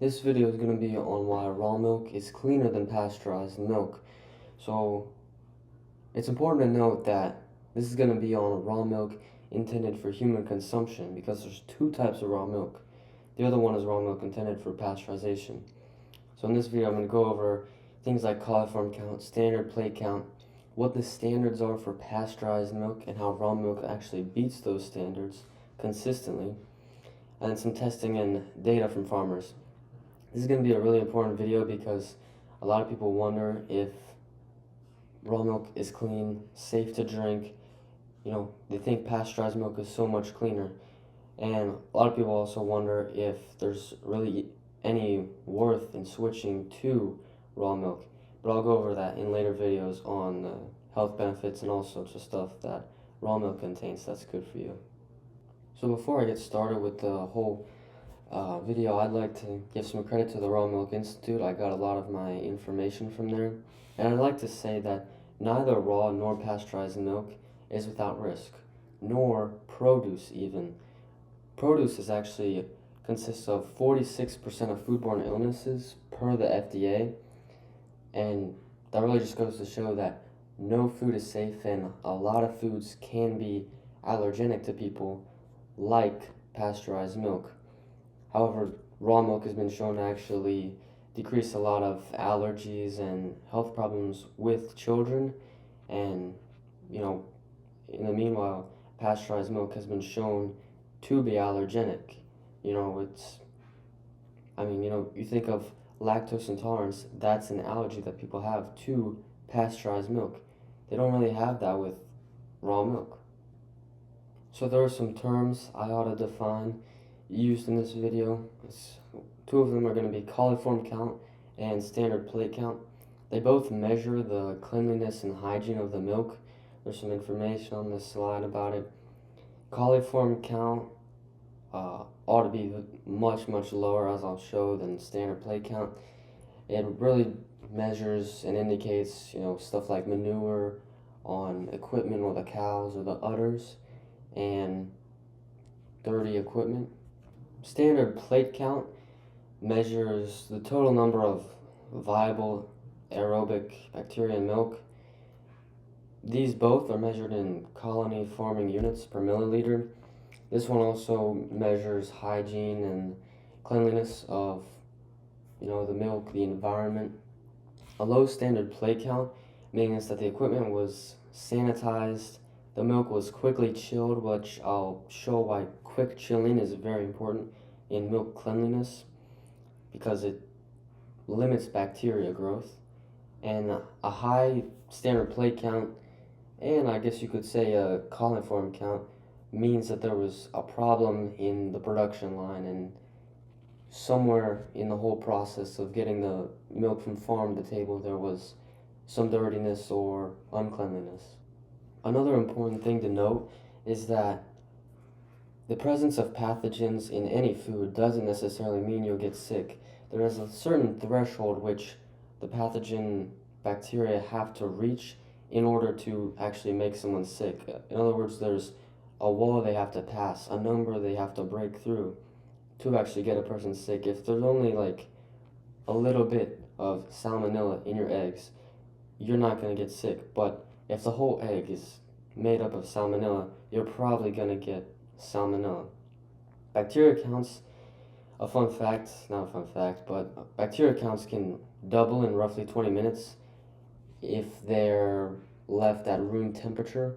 This video is going to be on why raw milk is cleaner than pasteurized milk. So it's important to note that this is going to be on raw milk intended for human consumption because there's two types of raw milk. The other one is raw milk intended for pasteurization. So in this video I'm going to go over things like coliform count, standard plate count, what the standards are for pasteurized milk and how raw milk actually beats those standards consistently, and some testing and data from farmers. This is going to be a really important video because a lot of people wonder if raw milk is clean, safe to drink. They think pasteurized milk is so much cleaner. And a lot of people also wonder if there's really any worth in switching to raw milk. But I'll go over that in later videos on the health benefits and all sorts of stuff that raw milk contains that's good for you. So before I get started with the whole video, I'd like to give some credit to the Raw Milk Institute. I got a lot of my information from there. And I'd like to say that neither raw nor pasteurized milk is without risk, nor produce even. Produce is actually consists of 46% of foodborne illnesses per the FDA, and that really just goes to show that no food is safe, and a lot of foods can be allergenic to people, like pasteurized milk. However, raw milk has been shown to actually decrease a lot of allergies and health problems with children, and in the meanwhile, pasteurized milk has been shown to be allergenic. You think of lactose intolerance, that's an allergy that people have to pasteurized milk. They don't really have that with raw milk. So there are some terms I ought to define used in this video. Two of them are going to be coliform count and standard plate count. They both measure the cleanliness and hygiene of the milk. There's some information on this slide about it. Coliform count ought to be much lower, as I'll show, than standard plate count. It really measures and indicates stuff like manure on equipment or the cows or the udders and dirty equipment. Standard plate count measures the total number of viable aerobic bacteria in milk. These both are measured in colony forming units per milliliter. This one also measures hygiene and cleanliness of the milk, the environment. A low standard plate count means that the equipment was sanitized, the milk was quickly chilled, which I'll show why quick chilling is very important in milk cleanliness because it limits bacteria growth. And a high standard plate count, and I guess you could say a coliform count, means that there was a problem in the production line and somewhere in the whole process of getting the milk from farm to table there was some dirtiness or uncleanliness. Another important thing to note is that the presence of pathogens in any food doesn't necessarily mean you'll get sick. There is a certain threshold which the pathogen bacteria have to reach in order to actually make someone sick. In other words, there's a wall they have to pass, a number they have to break through to actually get a person sick. If there's only like a little bit of salmonella in your eggs, you're not going to get sick. But if the whole egg is made up of salmonella, you're probably going to get salmonella. Bacteria counts, not a fun fact, but bacteria counts can double in roughly 20 minutes if they're left at room temperature.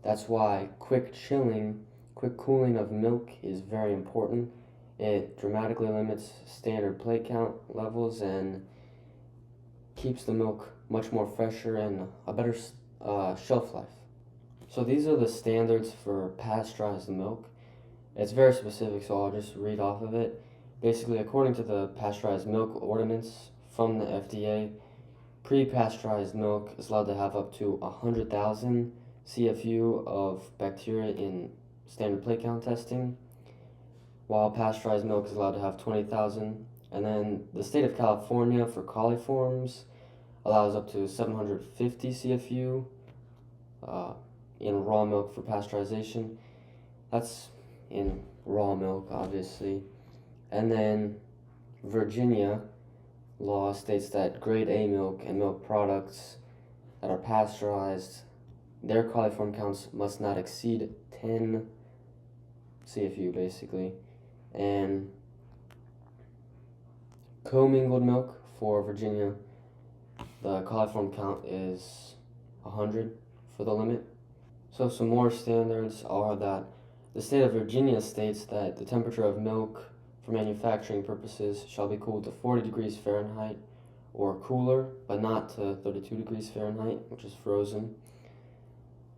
That's why quick cooling of milk is very important. It dramatically limits standard plate count levels and keeps the milk much more fresher and a better shelf life. So these are the standards for pasteurized milk. It's very specific, so I'll just read off of it. Basically, according to the Pasteurized Milk Ordinance from the FDA, pre-pasteurized milk is allowed to have up to 100,000 CFU of bacteria in standard plate count testing, while pasteurized milk is allowed to have 20,000. And then the state of California for coliforms allows up to 750 CFU in raw milk for pasteurization. That's in raw milk, obviously. And then Virginia law states that grade A milk and milk products that are pasteurized, their coliform counts must not exceed 10 CFU basically. And commingled milk for Virginia, the coliform count is 100 for the limit. So some more standards are that the state of Virginia states that the temperature of milk for manufacturing purposes shall be cooled to 40 degrees Fahrenheit or cooler, but not to 32 degrees Fahrenheit, which is frozen.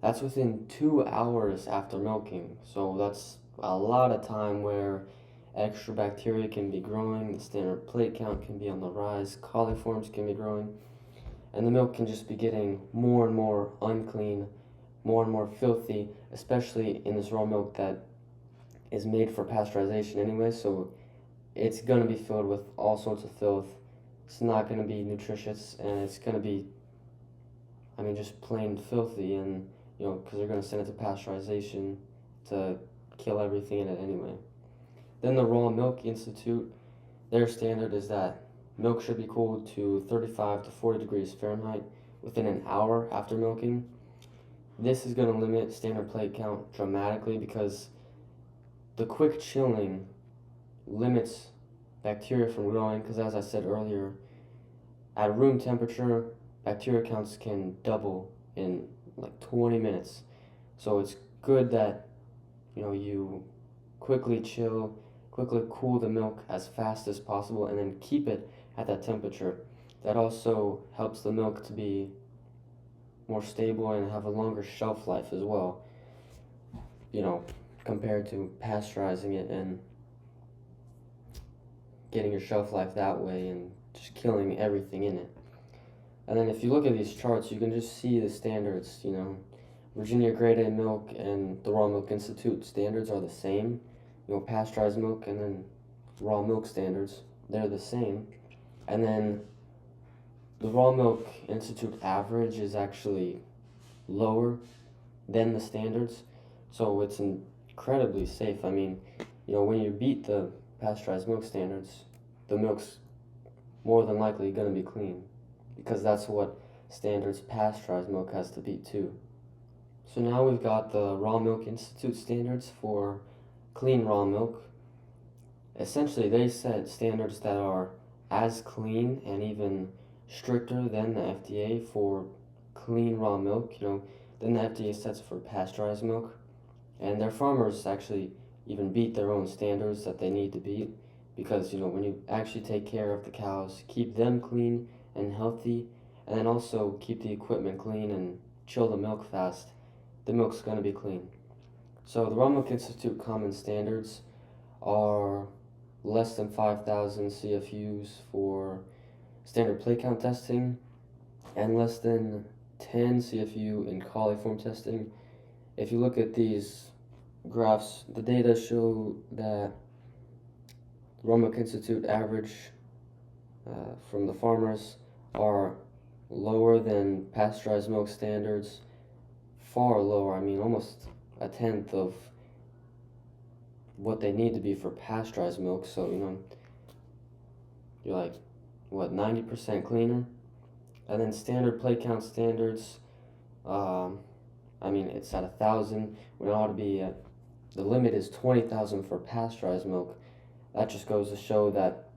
That's within 2 hours after milking, so that's a lot of time where extra bacteria can be growing, the standard plate count can be on the rise, coliforms can be growing, and the milk can just be getting more and more unclean, more and more filthy, especially in this raw milk that is made for pasteurization anyway, so it's going to be filled with all sorts of filth. It's not going to be nutritious, and it's going to be, just plain filthy, and, because they're going to send it to pasteurization to kill everything in it anyway. Then the Raw Milk Institute, their standard is that milk should be cooled to 35 to 40 degrees Fahrenheit within an hour after milking. This is going to limit standard plate count dramatically because the quick chilling limits bacteria from growing, because as I said earlier, at room temperature, bacteria counts can double in like 20 minutes. So it's good that, you quickly chill, quickly cool the milk as fast as possible, and then keep it at that temperature. That also helps the milk to be more stable and have a longer shelf life as well, compared to pasteurizing it and getting your shelf life that way and just killing everything in it. And then if you look at these charts, you can just see the standards, Virginia Grade A milk and the Raw Milk Institute standards are the same. Pasteurized milk and then raw milk standards, they're the same. And then the Raw Milk Institute average is actually lower than the standards, so it's incredibly safe. When you beat the pasteurized milk standards, the milk's more than likely going to be clean, because that's what standards pasteurized milk has to beat too. So now we've got the Raw Milk Institute standards for clean raw milk. Essentially, they set standards that are as clean and even stricter than the FDA for clean raw milk, than the FDA sets for pasteurized milk. And their farmers actually even beat their own standards that they need to beat, because, when you actually take care of the cows, keep them clean and healthy, and then also keep the equipment clean and chill the milk fast, the milk's going to be clean. So the Raw Milk Institute common standards are less than 5,000 CFUs for standard plate count testing and less than 10 CFU in coliform testing. If you look at these graphs, the data show that the Raw Milk Institute average from the farmers are lower than pasteurized milk standards, far lower, almost a tenth of what they need to be for pasteurized milk. So, you're like, 90% cleaner? And then standard plate count standards, it's at 1,000 when it ought to be at, the limit is 20,000 for pasteurized milk. That just goes to show that,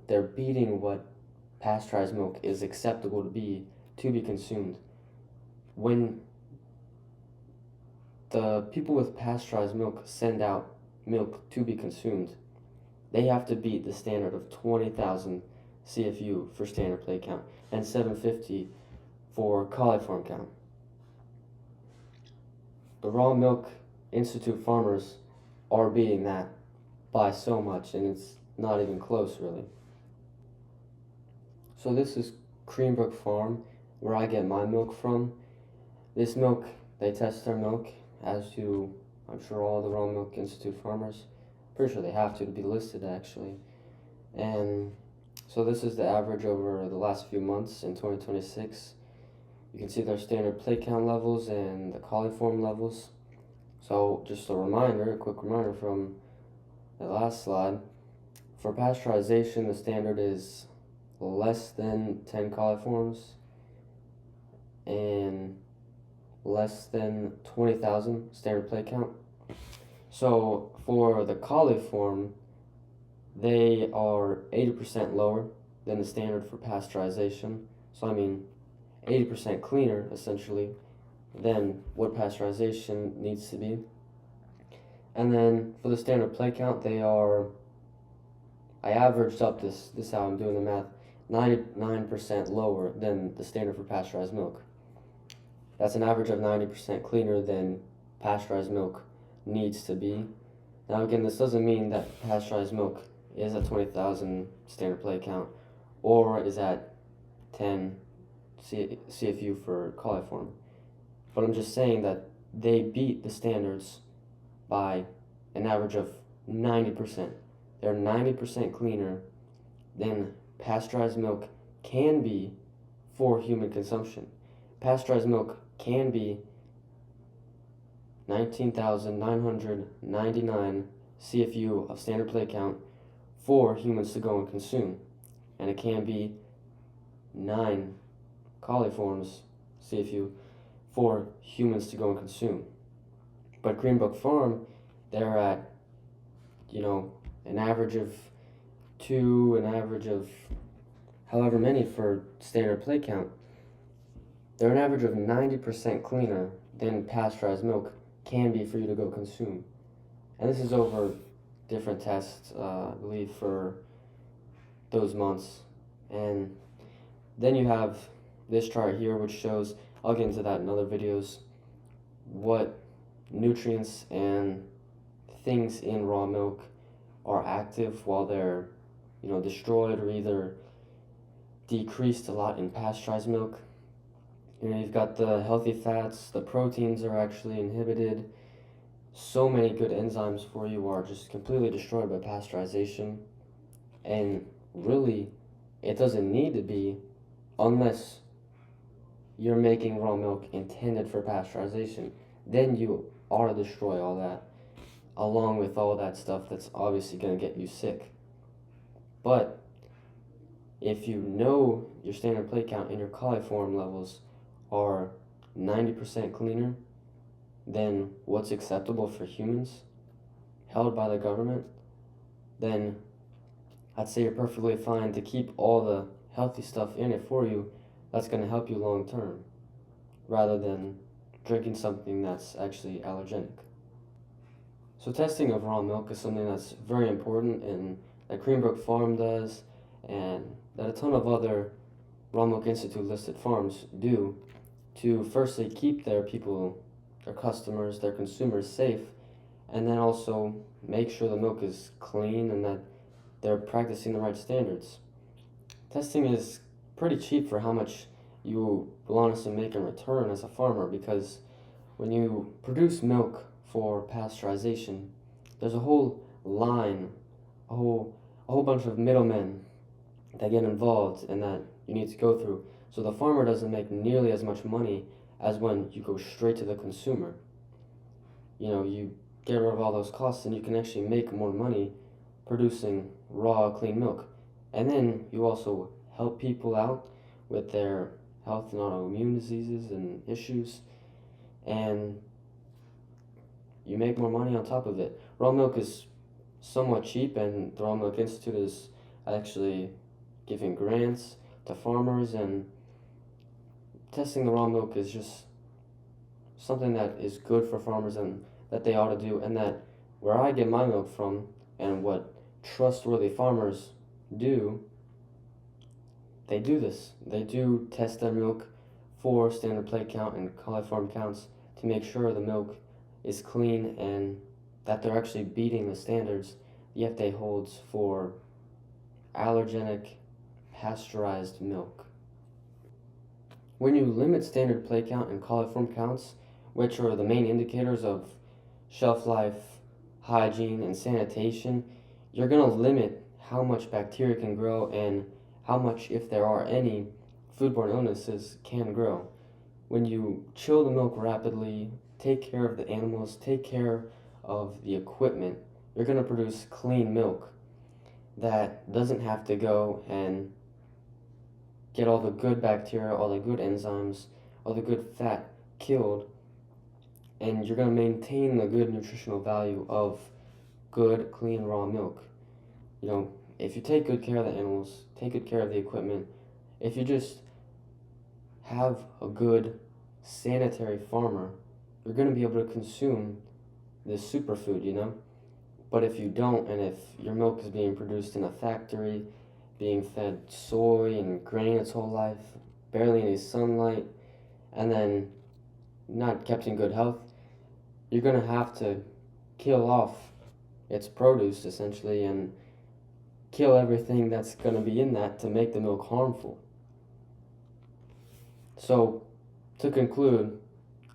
they're beating what pasteurized milk is acceptable to be consumed. When the people with pasteurized milk send out milk to be consumed, they have to beat the standard of 20,000 CFU for standard plate count and 750 for coliform count. The Raw Milk Institute farmers are beating that by so much, and it's not even close, really. So this is Creambrook Farm, where I get my milk from. This milk, they test their milk, as do, I'm sure, all the Raw Milk Institute farmers. Pretty sure they have to be listed, actually. And so this is the average over the last few months in 2026. You can see their standard plate count levels and the coliform levels. So just a quick reminder from the last slide. For pasteurization, the standard is less than 10 coliforms and less than 20,000 standard plate count. So for the coliform, they are 80% lower than the standard for pasteurization. So I mean 80% cleaner essentially than what pasteurization needs to be. And then for the standard plate count, they are, I averaged up this how I'm doing the math, 99% lower than the standard for pasteurized milk. That's an average of 90% cleaner than pasteurized milk needs to be. Now again, this doesn't mean that pasteurized milk is at 20,000 standard plate count or is at 10 CFU for coliform. But I'm just saying that they beat the standards by an average of 90%. They're 90% cleaner than pasteurized milk can be for human consumption. Pasteurized milk can be 19,999 CFU of standard plate count for humans to go and consume. And it can be 9 coliforms CFU for humans to go and consume. But Greenbrook Farm, they're at, an average of 2, an average of however many for standard plate count. They're an average of 90% cleaner than pasteurized milk can be for you to go consume. And this is over different tests, I believe, for those months. And then you have this chart here, which shows, I'll get into that in other videos, what nutrients and things in raw milk are active while they're, destroyed or either decreased a lot in pasteurized milk. You've got the healthy fats, the proteins are actually inhibited. So many good enzymes for you are just completely destroyed by pasteurization. And really, it doesn't need to be unless you're making raw milk intended for pasteurization. Then you ought to destroy all that, along with all that stuff that's obviously going to get you sick. But if you know your standard plate count and your coliform levels are 90% cleaner than what's acceptable for humans, held by the government, then I'd say you're perfectly fine to keep all the healthy stuff in it for you that's going to help you long term, rather than drinking something that's actually allergenic. So testing of raw milk is something that's very important and that Greenbrook Farm does, and that a ton of other Raw Milk Institute listed farms do, to firstly keep their people, their customers, their consumers safe, and then also make sure the milk is clean and that they're practicing the right standards. Testing is pretty cheap for how much you will honestly make in return as a farmer, because when you produce milk for pasteurization, there's a whole line, a whole bunch of middlemen that get involved and that you need to go through. So the farmer doesn't make nearly as much money as when you go straight to the consumer. You get rid of all those costs and you can actually make more money producing raw, clean milk. And then you also help people out with their health and autoimmune diseases and issues, and you make more money on top of it. Raw milk is somewhat cheap, and the Raw Milk Institute is actually giving grants to farmers, and testing the raw milk is just something that is good for farmers and that they ought to do, and that where I get my milk from and what trustworthy farmers do, they do this. They do test their milk for standard plate count and coliform counts to make sure the milk is clean and that they're actually beating the standards the FDA holds for allergenic pasteurized milk. When you limit standard plate count and coliform counts, which are the main indicators of shelf life, hygiene, and sanitation, you're going to limit how much bacteria can grow and how much, if there are any, foodborne illnesses can grow. When you chill the milk rapidly, take care of the animals, take care of the equipment, you're going to produce clean milk. that doesn't have to go and get all the good bacteria, all the good enzymes, all the good fat killed, and you're going to maintain the good nutritional value of good, clean, raw milk. You know, if you take good care of the animals, take good care of the equipment, if you just have a good sanitary farmer, you're going to be able to consume this superfood, you know? But if you don't, and if your milk is being produced in a factory, being fed soy and grain its whole life, barely any sunlight, and then not kept in good health, you're going to have to kill off its produce essentially and kill everything that's going to be in that to make the milk harmful. So, to conclude,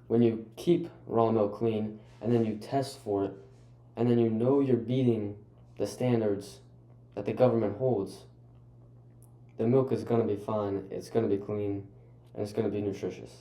when you keep raw milk clean and then you test for it, and then you know you're beating the standards that the government holds, the milk is going to be fine, it's going to be clean, and it's going to be nutritious.